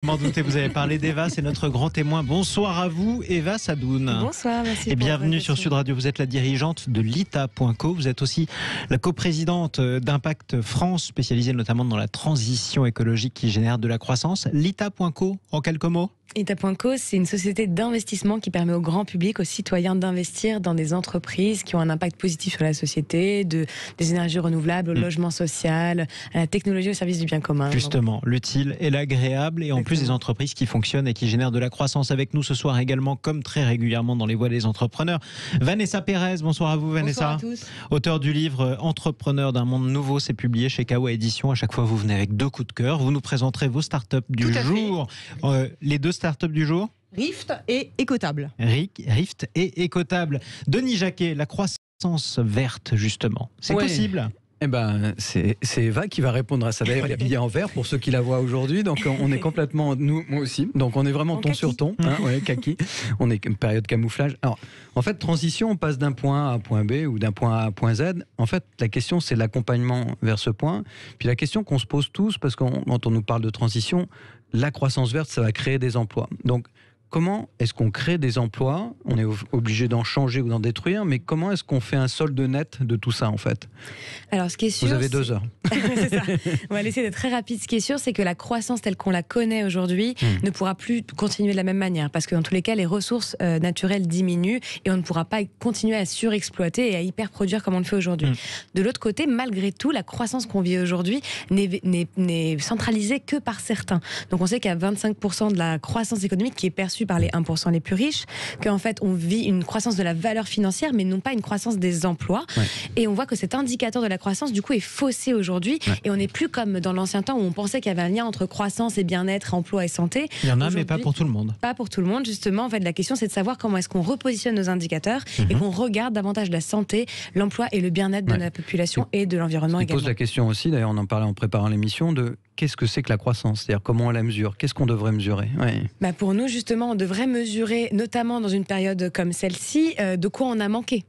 M'en doutez, vous avez parlé d'Eva, c'est notre grand témoin. Bonsoir à vous, Eva Sadoun. Bonsoir, merci. Et bienvenue sur Sud Radio. Vous êtes la dirigeante de Lita.co. Vous êtes aussi la coprésidente d'Impact France, spécialisée notamment dans la transition écologique qui génère de la croissance. Lita.co, en quelques mots? Lita.co, c'est une société d'investissement qui permet au grand public, aux citoyens d'investir dans des entreprises qui ont un impact positif sur la société, des énergies renouvelables, au logement social, à la technologie au service du bien commun. Justement, l'utile et l'agréable, et en plus des entreprises qui fonctionnent et qui génèrent de la croissance. Avec nous ce soir également, comme très régulièrement dans les voix des entrepreneurs, Vanessa Pérez. Bonsoir à vous, Vanessa. Bonsoir à tous. Auteur du livre Entrepreneur d'un monde nouveau, c'est publié chez Kawa Édition. À chaque fois, vous venez avec 2 coups de cœur. Vous nous présenterez vos startups du jour. Les 2 startups du jour? Rift et Écotable. Rift et Écotable. Denis Jacquet, la croissance verte, justement. C'est possible? Eh ben, c'est Eva qui va répondre à ça. D'ailleurs, elle est habillée en vert pour ceux qui la voient aujourd'hui. Donc, on est complètement, moi aussi. Donc, on est vraiment ton sur ton. Kaki. On est une période camouflage. Alors, en fait, transition, on passe d'un point A à point B ou d'un point A à point Z. En fait, la question, c'est l'accompagnement vers ce point. Puis la question qu'on se pose tous, parce que quand on nous parle de transition, la croissance verte, ça va créer des emplois. Donc, comment est-ce qu'on crée des emplois? On est obligé d'en changer ou d'en détruire, mais comment est-ce qu'on fait un solde net de tout ça, en fait? Alors, ce qui est sûr, vous avez 2 heures. C'est ça. On va laisser d'être très rapide. Ce qui est sûr, c'est que la croissance telle qu'on la connaît aujourd'hui ne pourra plus continuer de la même manière, parce que dans tous les cas, les ressources naturelles diminuent et on ne pourra pas continuer à surexploiter et à hyper-produire comme on le fait aujourd'hui. De l'autre côté, malgré tout, la croissance qu'on vit aujourd'hui n'est centralisée que par certains. Donc, on sait qu'il y a 25% de la croissance économique qui est perçue par les 1% les plus riches, qu'en fait on vit une croissance de la valeur financière mais non pas une croissance des emplois, et on voit que cet indicateur de la croissance du coup est faussé aujourd'hui, et on n'est plus comme dans l'ancien temps où on pensait qu'il y avait un lien entre croissance et bien-être, emploi et santé. Il y en a, mais pas pour tout le monde. Pas pour tout le monde, justement. En fait, la question c'est de savoir comment est-ce qu'on repositionne nos indicateurs et qu'on regarde davantage la santé, l'emploi et le bien-être de la population et de l'environnement également. Je pose la question aussi, d'ailleurs on en parlait en préparant l'émission, de qu'est-ce que c'est que la croissance? C'est-à-dire comment on la mesure? Qu'est-ce qu'on devrait mesurer? Pour nous, justement, on devrait mesurer, notamment dans une période comme celle-ci, de quoi on a manqué.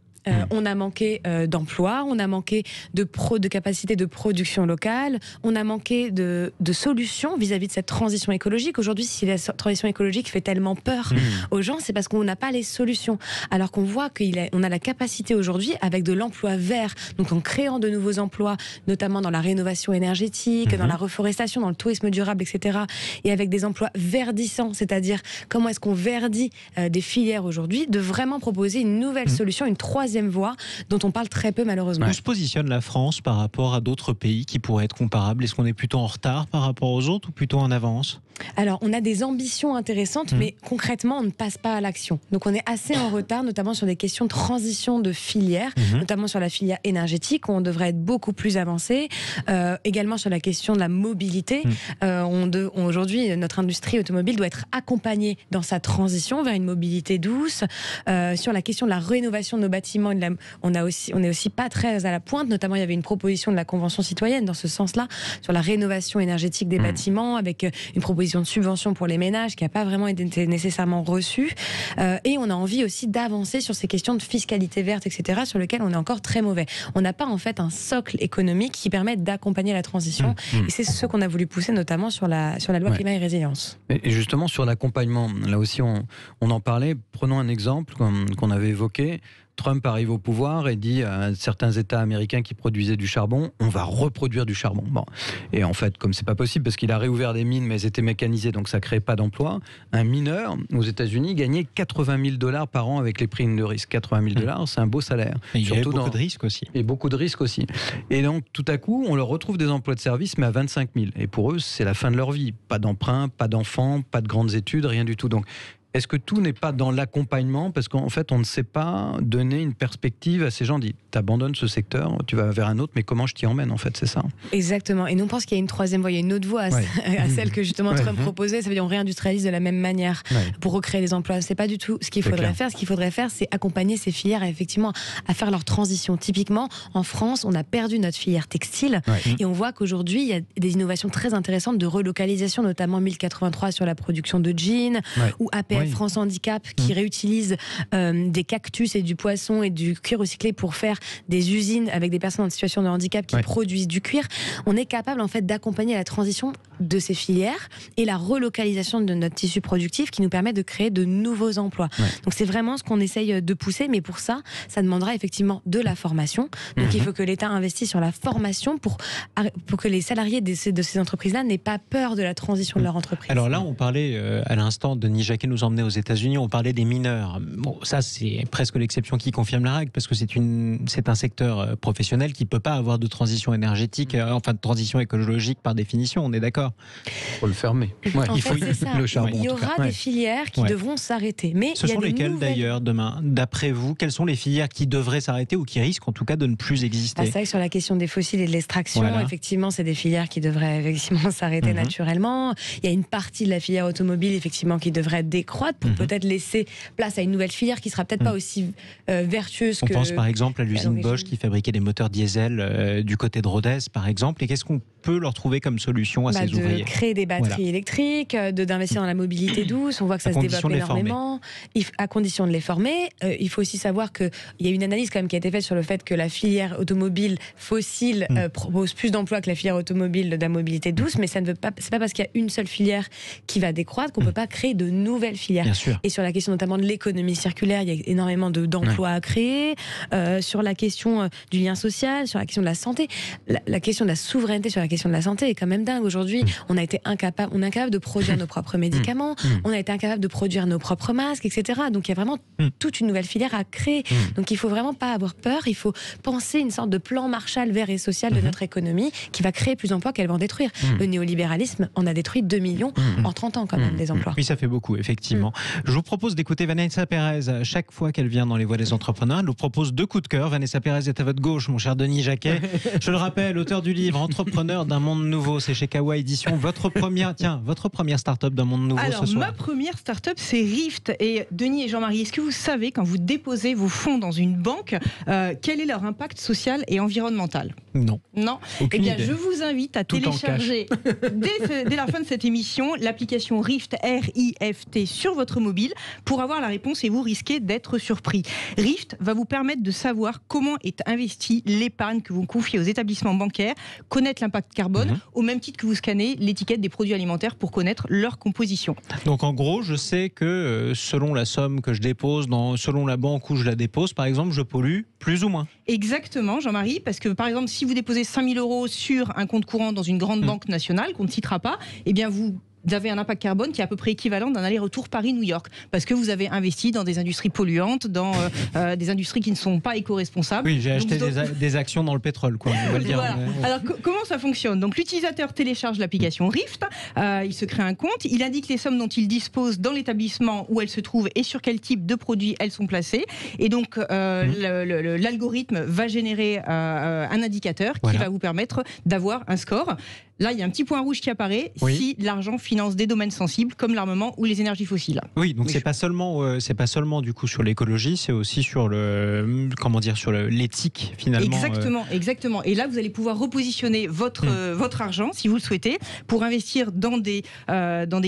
On a manqué d'emplois, on a manqué de capacité de production locale, on a manqué de solutions vis-à-vis de cette transition écologique. Aujourd'hui, si la transition écologique fait tellement peur aux gens, c'est parce qu'on n'a pas les solutions. Alors qu'on voit qu'on a la capacité aujourd'hui, avec de l'emploi vert, donc en créant de nouveaux emplois, notamment dans la rénovation énergétique, dans la reforestation, dans le tourisme durable, etc. Et avec des emplois verdissants, c'est-à-dire comment est-ce qu'on verdit des filières aujourd'hui, de vraiment proposer une nouvelle solution, une troisième voie dont on parle très peu malheureusement. Où se positionne la France par rapport à d'autres pays qui pourraient être comparables? Est-ce qu'on est plutôt en retard par rapport aux autres ou plutôt en avance? Alors, on a des ambitions intéressantes, mais concrètement, on ne passe pas à l'action. Donc, on est assez en retard, notamment sur des questions de transition de filière, notamment sur la filière énergétique, où on devrait être beaucoup plus avancé. Également sur la question de la mobilité. Aujourd'hui, notre industrie automobile doit être accompagnée dans sa transition vers une mobilité douce. Sur la question de la rénovation de nos bâtiments, on est aussi pas très à la pointe. Notamment, il y avait une proposition de la Convention citoyenne dans ce sens-là, sur la rénovation énergétique des bâtiments, avec une proposition de subvention pour les ménages qui n'a pas vraiment été nécessairement reçue. Et on a envie aussi d'avancer sur ces questions de fiscalité verte, etc., sur lesquelles on est encore très mauvais. On n'a pas en fait un socle économique qui permette d'accompagner la transition. Et c'est ce qu'on a voulu pousser notamment sur la loi climat et résilience. Et justement sur l'accompagnement, là aussi on en parlait. Prenons un exemple qu'on avait évoqué. Trump arrive au pouvoir et dit à certains États américains qui produisaient du charbon, on va reproduire du charbon. Bon. Et en fait, comme c'est pas possible, parce qu'il a réouvert des mines, mais elles étaient mécanisées, donc ça crée pas d'emploi, un mineur aux États-Unis gagnait $80,000 par an avec les primes de risque. $80,000, c'est un beau salaire. Et il y a beaucoup de risques aussi. Et beaucoup de risques aussi. Et donc, tout à coup, on leur retrouve des emplois de service, mais à 25 000. Et pour eux, c'est la fin de leur vie. Pas d'emprunt, pas d'enfants, pas de grandes études, rien du tout. Donc, est-ce que tout n'est pas dans l'accompagnement? Parce qu'en fait, on ne sait pas donner une perspective à ces gens. Dit, tu abandonnes ce secteur, tu vas vers un autre, mais comment je t'y emmène, en fait, c'est ça? Exactement. Et nous, on pense qu'il y a une troisième voie, il y a une autre voie à celle que justement Trump proposait. Ça veut dire on réindustrialise de la même manière pour recréer des emplois. C'est pas du tout ce qu'il faudrait faire. Ce qu'il faudrait faire, c'est accompagner ces filières effectivement à faire leur transition. Typiquement, en France, on a perdu notre filière textile et on voit qu'aujourd'hui, il y a des innovations très intéressantes de relocalisation, notamment 1083 sur la production de jeans ou APS a France Handicap qui réutilise des cactus et du poisson et du cuir recyclé pour faire des usines avec des personnes en situation de handicap qui produisent du cuir. On est capable en fait d'accompagner la transition de ces filières et la relocalisation de notre tissu productif qui nous permet de créer de nouveaux emplois. Donc c'est vraiment ce qu'on essaye de pousser, mais pour ça demandera effectivement de la formation. Donc il faut que l'État investisse sur la formation pour que les salariés de ces entreprises-là n'aient pas peur de la transition de leur entreprise. Alors là, on parlait à l'instant, Denis Jacquet nous emmenait aux États-Unis, on parlait des mineurs. Bon, ça c'est presque l'exception qui confirme la règle, parce que c'est un secteur professionnel qui ne peut pas avoir de transition énergétique, enfin de transition écologique par définition, on est d'accord ? Il faut le fermer. Il faut le charbon. Il y aura des filières qui devront s'arrêter. Mais ce sont lesquelles d'ailleurs demain, d'après vous, quelles sont les filières qui devraient s'arrêter ou qui risquent en tout cas de ne plus exister ? C'est vrai que sur la question des fossiles et de l'extraction, effectivement, c'est des filières qui devraient effectivement s'arrêter naturellement. Il y a une partie de la filière automobile effectivement qui devrait décroître pour peut-être laisser place à une nouvelle filière qui sera peut-être pas aussi vertueuse. On pense par exemple à l'usine Bosch qui fabriquait des moteurs diesel du côté de Rodez par exemple. Et qu'est-ce qu'on peut leur trouver comme solution à ces ouvriers ? De créer des batteries électriques, d'investir dans la mobilité douce. On voit que ça se développe énormément. À condition de les former. Il faut aussi savoir qu'il y a une analyse quand même qui a été faite sur le fait que la filière automobile fossile propose plus d'emplois que la filière automobile de la mobilité douce, mais ça ne veut pas, c'est pas parce qu'il y a une seule filière qui va décroître qu'on ne peut pas créer de nouvelles filières. Et sur la question notamment de l'économie circulaire, il y a énormément d'emplois à créer. Sur la question du lien social, sur la question de la santé, la question de la souveraineté sur la question de la santé est quand même dingue. Aujourd'hui, on est incapable de produire nos propres médicaments, on a été incapable de produire nos propres masques, etc. Donc il y a vraiment toute une nouvelle filière à créer. Donc il faut vraiment pas avoir peur, il faut penser une sorte de plan Marshall vert et social de notre économie qui va créer plus d'emplois qu'elle va en détruire. Le néolibéralisme en a détruit 2 millions en 30 ans quand même, des emplois. Oui, ça fait beaucoup, effectivement. Je vous propose d'écouter Vanessa Pérez. Chaque fois qu'elle vient dans les Voix des entrepreneurs, elle nous propose 2 coups de cœur. Vanessa Pérez est à votre gauche, mon cher Denis Jacquet. Je le rappelle, auteur du livre Entrepreneur d'un monde nouveau. C'est chez Kawa Édition. Votre première start-up d'un monde nouveau ce soir. Ma première start-up, c'est Rift. Et Denis et Jean-Marie, est-ce que vous savez, quand vous déposez vos fonds dans une banque, quel est leur impact social et environnemental ? Non. Eh bien, je vous invite à télécharger dès la fin de cette émission l'application Rift, R-I-F-T, sur votre mobile pour avoir la réponse et vous risquez d'être surpris. Rift va vous permettre de savoir comment est investie l'épargne que vous confiez aux établissements bancaires, connaître l'impact carbone, au même titre que vous scannez l'étiquette des produits alimentaires pour connaître leur composition. Donc en gros, je sais que selon la somme que je dépose, selon la banque où je la dépose, par exemple, je pollue plus ou moins. Exactement, Jean-Marie, parce que par exemple, si vous déposez 5 000 € sur un compte courant dans une grande banque nationale, qu'on ne citera pas, eh bien vous avez un impact carbone qui est à peu près équivalent d'un aller-retour Paris-New York, parce que vous avez investi dans des industries polluantes, dans des industries qui ne sont pas éco-responsables. Oui, j'ai acheté des actions dans le pétrole, quoi. On va le dire. Voilà. Alors comment ça fonctionne ? Donc l'utilisateur télécharge l'application Rift, il se crée un compte, il indique les sommes dont il dispose dans l'établissement où elles se trouvent et sur quel type de produits elles sont placées. Et donc l'algorithme va générer un indicateur qui va vous permettre d'avoir un score. Là, il y a un petit point rouge qui apparaît si l'argent finance des domaines sensibles comme l'armement ou les énergies fossiles. Oui, donc c'est pas seulement du coup sur l'écologie, c'est aussi sur l'éthique finalement. Exactement. Et là, vous allez pouvoir repositionner votre argent, si vous le souhaitez, pour investir dans des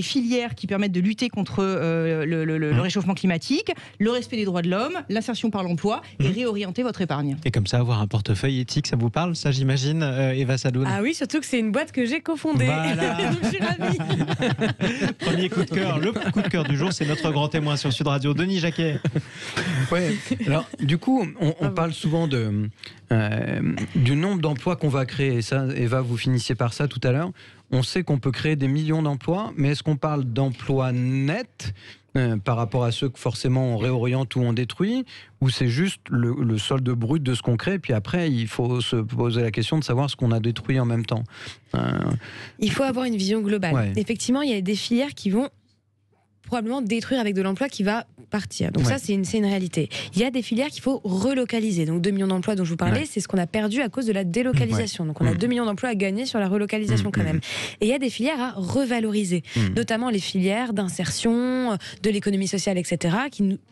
filières qui permettent de lutter contre le réchauffement climatique, le respect des droits de l'homme, l'insertion par l'emploi et réorienter votre épargne. Et comme ça, avoir un portefeuille éthique, ça vous parle, ça j'imagine, Eva Sadoun ? Ah oui, surtout que c'est une boîte que j'ai cofondée. Voilà. Je suis ravie. Premier coup de cœur. Le coup de cœur du jour, c'est notre grand témoin sur Sud Radio, Denis Jacquet. Ouais. Alors, du coup, on parle souvent du nombre d'emplois qu'on va créer. Et ça, Eva, vous finissiez par ça tout à l'heure. On sait qu'on peut créer des millions d'emplois, mais est-ce qu'on parle d'emplois nets par rapport à ceux que forcément on réoriente ou on détruit, ou c'est juste le solde brut de ce qu'on crée, puis après il faut se poser la question de savoir ce qu'on a détruit en même temps. Il faut avoir une vision globale. Ouais. Effectivement, il y a des filières qui vont probablement détruire avec de l'emploi qui va partir. Donc ça, c'est une réalité. Il y a des filières qu'il faut relocaliser. Donc 2 millions d'emplois dont je vous parlais, c'est ce qu'on a perdu à cause de la délocalisation. Donc on a 2 millions d'emplois à gagner sur la relocalisation quand même. Et il y a des filières à revaloriser, notamment les filières d'insertion, de l'économie sociale, etc.,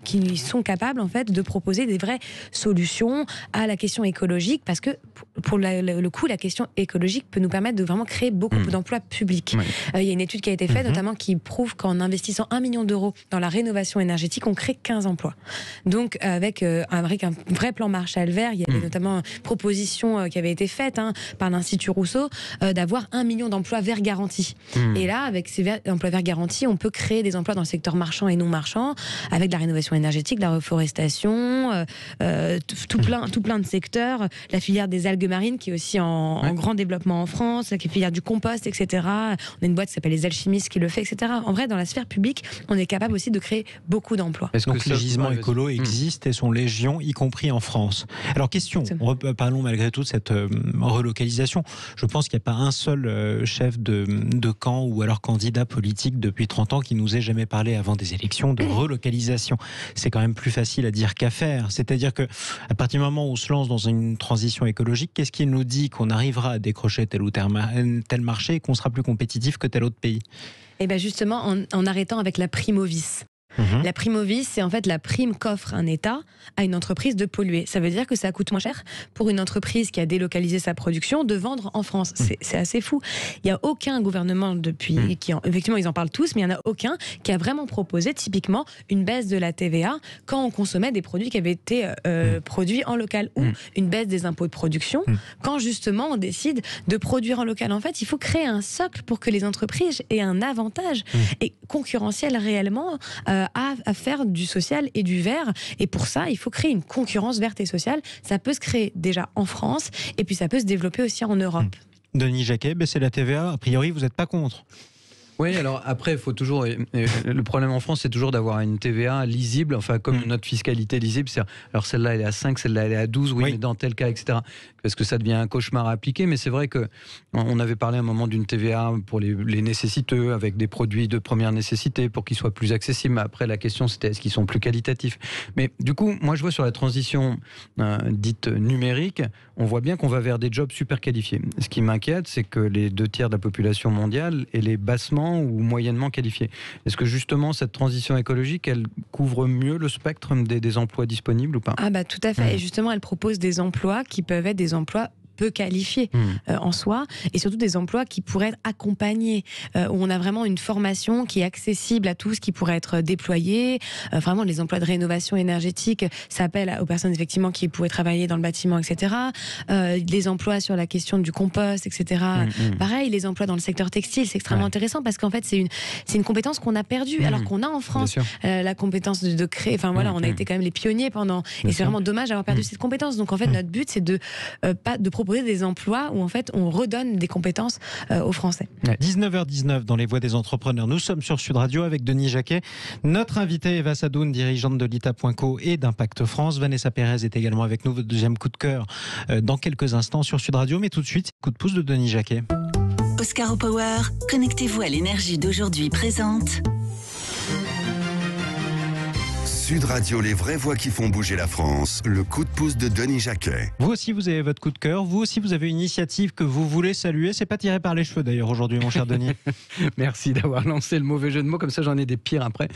qui sont capables en fait de proposer des vraies solutions à la question écologique, parce que pour le coup, la question écologique peut nous permettre de vraiment créer beaucoup d'emplois publics. Il y a une étude qui a été faite, notamment qui prouve qu'en investissant 1 million d'euros dans la rénovation énergétique, on crée 15 emplois. Donc avec un vrai plan Marshall vert, il y avait notamment une proposition qui avait été faite par l'Institut Rousseau d'avoir 1 million d'emplois verts garantis. Et là, avec ces emplois verts garantis, on peut créer des emplois dans le secteur marchand et non marchand, avec de la rénovation énergétique, de la reforestation, tout plein de secteurs. La filière des algues marines qui est aussi en grand développement en France, la filière du compost, etc. On a une boîte qui s'appelle Les Alchimistes qui le fait, etc. En vrai, dans la sphère publique, on est capable aussi de créer beaucoup d'emplois. Donc les gisements écolos existent et sont légion, y compris en France. Alors question, parlons malgré tout de cette relocalisation. Je pense qu'il n'y a pas un seul chef de camp ou alors candidat politique depuis 30 ans qui nous ait jamais parlé avant des élections de relocalisation. C'est quand même plus facile à dire qu'à faire. C'est-à-dire que à partir du moment où on se lance dans une transition écologique, qu'est-ce qui nous dit qu'on arrivera à décrocher tel ou tel marché et qu'on sera plus compétitif que tel autre pays? Et bien justement en arrêtant avec la primovis. La primovis, c'est en fait la prime qu'offre un État à une entreprise de polluer. Ça veut dire que ça coûte moins cher pour une entreprise qui a délocalisé sa production de vendre en France. C'est assez fou. Il n'y a aucun gouvernement depuis, effectivement ils en parlent tous, mais il n'y en a aucun qui a vraiment proposé typiquement une baisse de la TVA quand on consommait des produits qui avaient été produits en local, ou une baisse des impôts de production quand justement on décide de produire en local. En fait, il faut créer un socle pour que les entreprises aient un avantage et concurrentiel réellement à faire du social et du vert. Et pour ça, il faut créer une concurrence verte et sociale. Ça peut se créer déjà en France et puis ça peut se développer aussi en Europe. Denis Jacquet, baisser la TVA, a priori, vous n'êtes pas contre? Oui, alors après, il faut toujours. Le problème en France, c'est toujours d'avoir une TVA lisible, enfin, comme notre fiscalité lisible. Alors celle-là, elle est à 5, celle-là, elle est à 12, oui, mais dans tel cas, etc. Parce que ça devient un cauchemar à appliquer. Mais c'est vrai qu'on avait parlé à un moment d'une TVA pour les nécessiteux, avec des produits de première nécessité, pour qu'ils soient plus accessibles. Après, la question, c'était est-ce qu'ils sont plus qualitatifs? Mais du coup, moi, je vois sur la transition dite numérique, on voit bien qu'on va vers des jobs super qualifiés. Ce qui m'inquiète, c'est que les 2 tiers de la population mondiale est les bassement ou moyennement qualifiés. Est-ce que justement cette transition écologique, elle couvre mieux le spectre des emplois disponibles ou pas? Ah bah tout à fait. Et justement, elle propose des emplois qui peuvent être des emplois peu qualifiés en soi, et surtout des emplois qui pourraient être accompagnés, où on a vraiment une formation qui est accessible à tous, qui pourrait être déployée. Vraiment, les emplois de rénovation énergétique, ça appelle aux personnes effectivement qui pourraient travailler dans le bâtiment, etc. Les emplois sur la question du compost, etc. Pareil, les emplois dans le secteur textile, c'est extrêmement intéressant parce qu'en fait, c'est une compétence qu'on a perdue, alors qu'on a en France la compétence de créer. Enfin voilà, on a été quand même les pionniers pendant, et c'est vraiment dommage d'avoir perdu cette compétence. Donc en fait, notre but, c'est de proposer des emplois où en fait on redonne des compétences aux Français. 19h19 dans les voix des entrepreneurs. Nous sommes sur Sud Radio avec Denis Jacquet. Notre invitée Eva Sadoun, dirigeante de l'ITA.co et d'Impact France. Vanessa Pérez est également avec nous. Votre deuxième coup de cœur dans quelques instants sur Sud Radio. Mais tout de suite, coup de pouce de Denis Jacquet. Oscar Power, connectez-vous à l'énergie d'aujourd'hui présente. Sud Radio, les vraies voix qui font bouger la France. Le coup de pouce de Denis Jacquet. Vous aussi, vous avez votre coup de cœur. Vous aussi, vous avez une initiative que vous voulez saluer. C'est pas tiré par les cheveux d'ailleurs aujourd'hui, mon cher Denis. Merci d'avoir lancé le mauvais jeu de mots. Comme ça, j'en ai des pires après.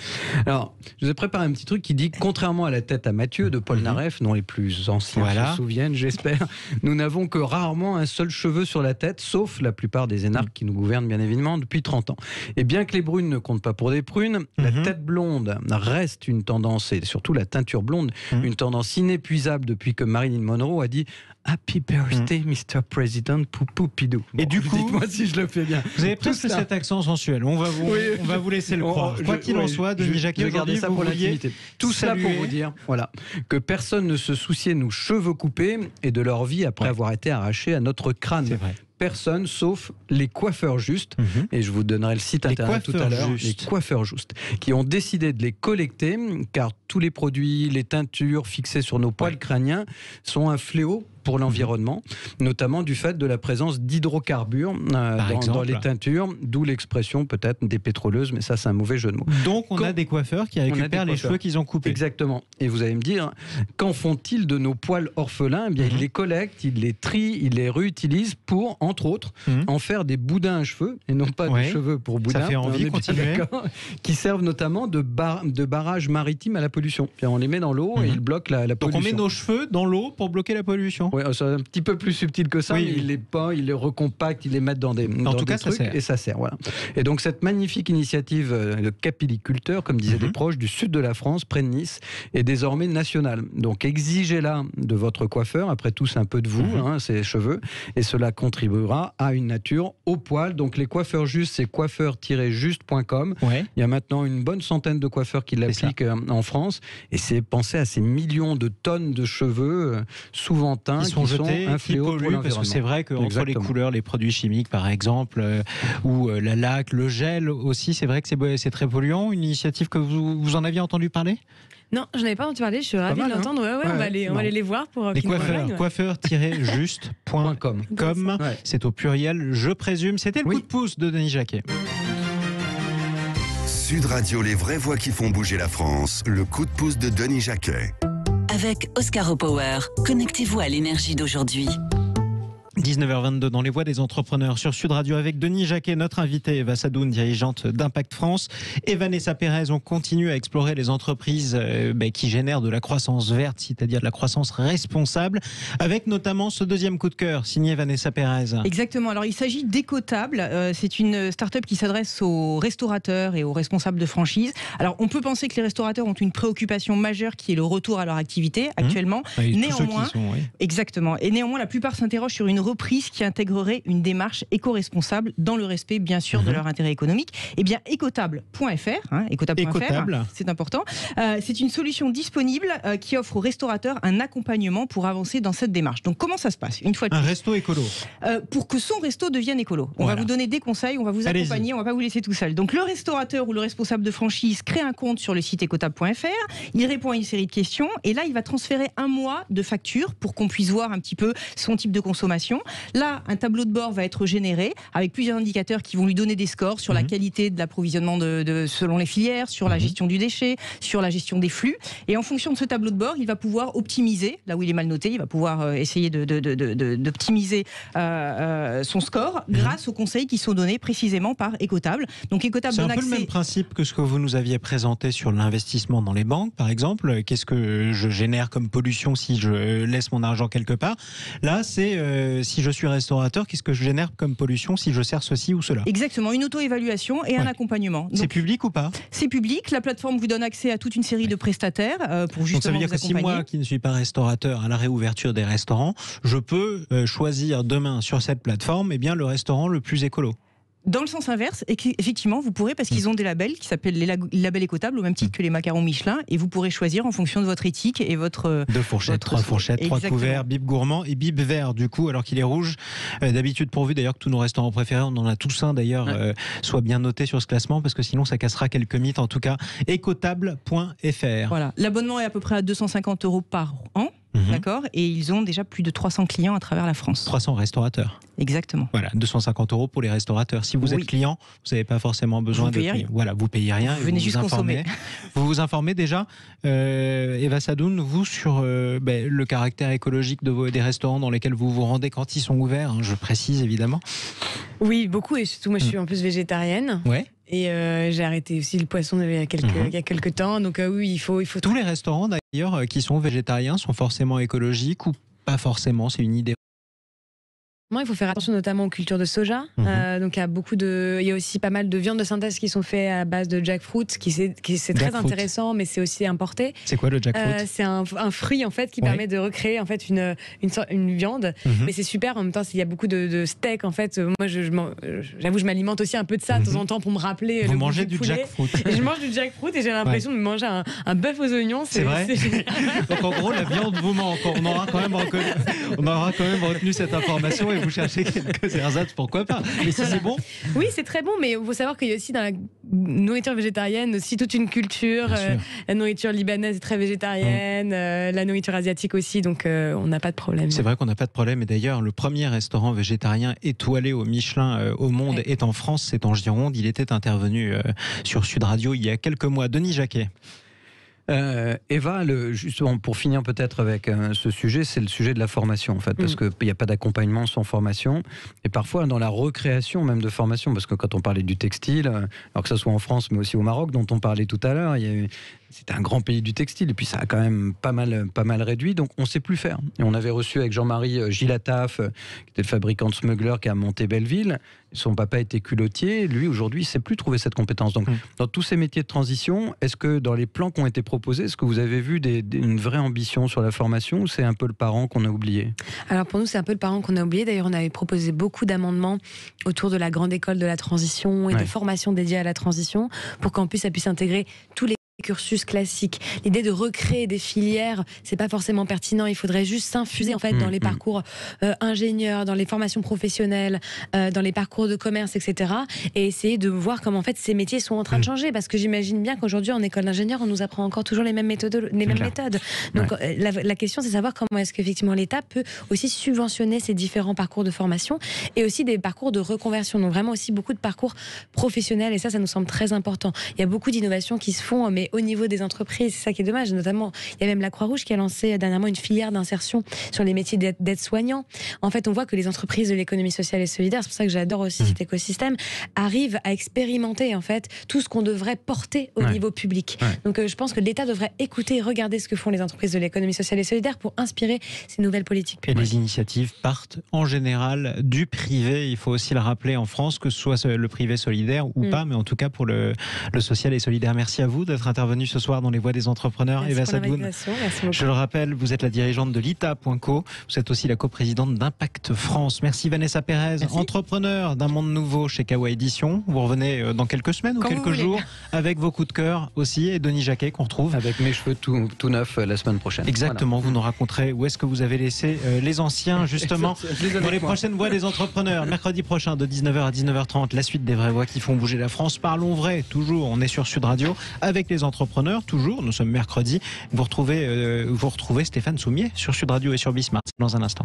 Alors, je vous ai préparé un petit truc qui dit, contrairement à la tête à Mathieu de Paul Naref, dont les plus anciens se souviennent, j'espère, nous n'avons que rarement un seul cheveu sur la tête, sauf la plupart des énarques qui nous gouvernent, bien évidemment, depuis 30 ans. Et bien que les brunes ne comptent pas pour des prunes, la tête blonde reste une tendance, et surtout la teinture blonde, une tendance inépuisable depuis que Marilyn Monroe a dit Happy birthday, Mr. President, poupou pidou. Bon, et du coup, dites-moi si je le fais bien. Vous avez presque cet accent sensuel. On va vous laisser le croire. Quoi qu'il en soit, Denis Jacquet, aujourd'hui, ça pour l'intimité. Tout ça pour vous dire, voilà, que personne ne se souciait de nos cheveux coupés et de leur vie après avoir été arrachés à notre crâne. C'est vrai. Personne sauf les coiffeurs justes, et je vous donnerai le site internet tout à l'heure, les coiffeurs justes, qui ont décidé de les collecter, car tous les produits, les teintures fixées sur nos poils crâniens sont un fléau pour l'environnement, notamment du fait de la présence d'hydrocarbures dans les teintures, d'où l'expression peut-être des pétroleuses, mais ça c'est un mauvais jeu de mots. Donc on a des coiffeurs qui récupèrent les cheveux qu'ils ont coupés. Exactement. Et vous allez me dire, qu'en font-ils de nos poils orphelins? Eh bien, ils les collectent, ils les trient, ils les réutilisent pour, entre entre autres, en faire des boudins à cheveux, et non pas des cheveux pour boudins. Ça fait envie, continuer. Qui servent notamment de barrage maritime à la pollution. Puis on les met dans l'eau et ils bloquent la pollution. Donc on met nos cheveux dans l'eau pour bloquer la pollution. Oui, c'est un petit peu plus subtil que ça, mais ils les peint, ils les recompactent, ils les mettent dans des trucs, ça sert. Et ça sert. Voilà. Et donc cette magnifique initiative de capilliculteurs, comme disaient des proches du sud de la France, près de Nice, est désormais nationale. Donc exigez-la de votre coiffeur. Après tout, c'est un peu de vous, ces cheveux, et cela contribuera à une nature au poil. Donc les coiffeurs justes, c'est coiffeur-juste.com. Il y a maintenant une bonne centaine de coiffeurs qui l'appliquent en France, et c'est penser à ces millions de tonnes de cheveux souvent teints qui sont jetés, un fléau pour l'environnement. Parce que c'est vrai qu'entre les couleurs, les produits chimiques par exemple, ou la laque, le gel aussi, c'est vrai que c'est très polluant. Une initiative que vous en aviez entendu parler ? Non, je n'avais pas entendu parler, je suis ravie de l'entendre. On va aller les voir pour les coiffeurs-juste.com. C'est au pluriel, je présume. C'était le coup de pouce de Denis Jacquet. Sud Radio, les vraies voix qui font bouger la France. Le coup de pouce de Denis Jacquet. Avec Oscar Power, connectez-vous à l'énergie d'aujourd'hui. 19h22 dans les voix des entrepreneurs sur Sud Radio avec Denis Jacquet, notre invité, Eva Sadoun, dirigeante d'Impact France, et Vanessa Pérez. On continue à explorer les entreprises qui génèrent de la croissance verte, c'est-à-dire de la croissance responsable, avec notamment ce deuxième coup de cœur signé Vanessa Pérez. Exactement. Alors il s'agit d'Ecotable. C'est une start-up qui s'adresse aux restaurateurs et aux responsables de franchise. Alors on peut penser que les restaurateurs ont une préoccupation majeure qui est le retour à leur activité actuellement. Néanmoins, exactement. Et néanmoins, la plupart s'interrogent sur une reprise qui intégrerait une démarche éco-responsable dans le respect, bien sûr, de leur intérêt économique. Eh bien, Ecotable.fr, Ecotable, c'est important. C'est une solution disponible qui offre aux restaurateurs un accompagnement pour avancer dans cette démarche. Donc, comment ça se passe ? Une fois de plus, un resto écolo. Pour que son resto devienne écolo. On va vous donner des conseils, on va vous accompagner, on va pas vous laisser tout seul. Donc, le restaurateur ou le responsable de franchise crée un compte sur le site ecotable.fr. Il répond à une série de questions et là, il va transférer un mois de facture pour qu'on puisse voir un petit peu son type de consommation. Là, un tableau de bord va être généré avec plusieurs indicateurs qui vont lui donner des scores sur la qualité de l'approvisionnement selon les filières, sur la gestion du déchet, sur la gestion des flux. Et en fonction de ce tableau de bord, il va pouvoir optimiser, là où il est mal noté, il va pouvoir essayer d'optimiser son score grâce aux conseils qui sont donnés précisément par Ecotable. Donc Ecotable c'est un peu le même principe que ce que vous nous aviez présenté sur l'investissement dans les banques, par exemple. Qu'est-ce que je génère comme pollution si je laisse mon argent quelque part ? Là, c'est si je suis restaurateur, qu'est-ce que je génère comme pollution si je sers ceci ou cela ? Exactement, une auto-évaluation et un accompagnement. Donc, c'est public ou pas ? C'est public, la plateforme vous donne accès à toute une série de prestataires pour justement vous accompagner. Donc ça veut dire que si moi, qui ne suis pas restaurateur, à la réouverture des restaurants, je peux choisir demain sur cette plateforme le restaurant le plus écolo. Dans le sens inverse, effectivement, vous pourrez, parce qu'ils ont des labels qui s'appellent les labels Ecotable, au même titre que les macarons Michelin, et vous pourrez choisir en fonction de votre éthique et votre... 2 fourchettes, 3 fourchettes, 3 couverts, bib gourmand et bib vert, du coup, alors qu'il est rouge. D'habitude, pourvu d'ailleurs que tous nos restaurants préférés, on en a tous un d'ailleurs, soient bien notés sur ce classement, parce que sinon ça cassera quelques mythes. En tout cas, ecotable.fr. Voilà, l'abonnement est à peu près à 250 € par an. D'accord, et ils ont déjà plus de 300 clients à travers la France. 300 restaurateurs. Exactement. Voilà, 250 € pour les restaurateurs. Si vous êtes client, vous n'avez pas forcément besoin de payer. Voilà, vous payez rien. Vous venez juste consommer. Vous vous informez déjà, Eva Sadoun, vous sur le caractère écologique des restaurants dans lesquels vous vous rendez quand ils sont ouverts. Je précise évidemment. Oui, beaucoup, et surtout moi je suis en plus végétarienne. Ouais. Et j'ai arrêté aussi le poisson il y a quelques temps. Donc oui, il faut... Tous les restaurants d'ailleurs qui sont végétariens sont forcément écologiques ou pas forcément, c'est une idée. Il faut faire attention notamment aux cultures de soja. Donc il y a aussi pas mal de viandes de synthèse qui sont faites à base de jackfruit, c'est très intéressant, mais c'est aussi importé. C'est quoi le jackfruit ? C'est un fruit en fait qui permet de recréer en fait une viande. Mais c'est super en même temps. Il y a beaucoup de steak en fait. Moi, j'avoue, je m'alimente aussi un peu de ça de temps en temps pour me rappeler. Vous mangez du jackfruit. Je mange du jackfruit et j'ai l'impression de manger un bœuf aux oignons. C'est vrai. Donc en gros, la viande vous manque. On aura quand même retenu cette information. Et vous cherchez quelques ersatz, pourquoi pas. Mais si c'est bon. Oui, c'est très bon, mais il faut savoir qu'il y a aussi dans la nourriture végétarienne aussi toute une culture. La nourriture libanaise est très végétarienne, la nourriture asiatique aussi, donc on n'a pas de problème. C'est vrai qu'on n'a pas de problème, et d'ailleurs le premier restaurant végétarien étoilé au Michelin au monde est en France, c'est en Gironde. Il était intervenu sur Sud Radio il y a quelques mois. Denis Jacquet. Eva, justement, pour finir peut-être avec ce sujet, c'est le sujet de la formation, en fait, parce qu'il n'y a pas d'accompagnement sans formation. Et parfois, dans la recréation même de formation, parce que quand on parlait du textile, alors que ce soit en France, mais aussi au Maroc, dont on parlait tout à l'heure, c'était un grand pays du textile, et puis ça a quand même pas mal réduit, donc on ne sait plus faire. Et on avait reçu avec Jean-Marie Gilataf, qui était le fabricant de Smuggler, qui a monté Belleville. Son papa était culottier, lui aujourd'hui il ne sait plus trouver cette compétence. Donc dans tous ces métiers de transition, est-ce que dans les plans qui ont été proposés, est-ce que vous avez vu une vraie ambition sur la formation, ou c'est un peu le parent qu'on a oublié? Alors pour nous c'est un peu le parent qu'on a oublié. D'ailleurs on avait proposé beaucoup d'amendements autour de la grande école de la transition et de formation dédiée à la transition, pour qu'en plus ça puisse intégrer tous les cursus classique. L'idée de recréer des filières, c'est pas forcément pertinent. Il faudrait juste s'infuser en fait dans les parcours ingénieurs, dans les formations professionnelles, dans les parcours de commerce, etc. Et essayer de voir comment en fait ces métiers sont en train de changer. Parce que j'imagine bien qu'aujourd'hui en école d'ingénieur, on nous apprend encore toujours les mêmes méthodes. Donc la question, c'est de savoir comment est-ce qu'effectivement l'État peut aussi subventionner ces différents parcours de formation et aussi des parcours de reconversion. Donc vraiment aussi beaucoup de parcours professionnels. Et ça nous semble très important. Il y a beaucoup d'innovations qui se font, mais au niveau des entreprises, c'est ça qui est dommage. Notamment, il y a même la Croix-Rouge qui a lancé dernièrement une filière d'insertion sur les métiers d'aide-soignant. En fait, on voit que les entreprises de l'économie sociale et solidaire, c'est pour ça que j'adore aussi cet écosystème, arrivent à expérimenter en fait tout ce qu'on devrait porter au niveau public. Donc je pense que l'État devrait écouter et regarder ce que font les entreprises de l'économie sociale et solidaire pour inspirer ces nouvelles politiques publiques. Et les initiatives partent en général du privé. Il faut aussi le rappeler en France, que ce soit le privé solidaire ou pas, mais en tout cas pour le social et solidaire. Merci à vous d'être intervenu ce soir dans les voix des entrepreneurs. Merci Eva pour Sadoun. l'invitation. Merci beaucoup. Je le rappelle, vous êtes la dirigeante de l'ITA.co. Vous êtes aussi la coprésidente d'Impact France. Merci Vanessa Pérez, entrepreneur d'un monde nouveau chez Kawa Édition. Vous revenez dans quelques semaines ou quelques jours avec vos coups de cœur aussi, et Denis Jacquet qu'on retrouve avec mes cheveux tout neufs la semaine prochaine. Exactement, vous nous raconterez où est-ce que vous avez laissé les anciens justement dans les prochaines voix des entrepreneurs. Mercredi prochain de 19h à 19h30, la suite des vraies voix qui font bouger la France. Parlons vrai, toujours, on est sur Sud Radio avec les entrepreneurs, toujours, nous sommes mercredi. Vous retrouvez Stéphane Soumier sur Sud Radio et sur Bismart dans un instant.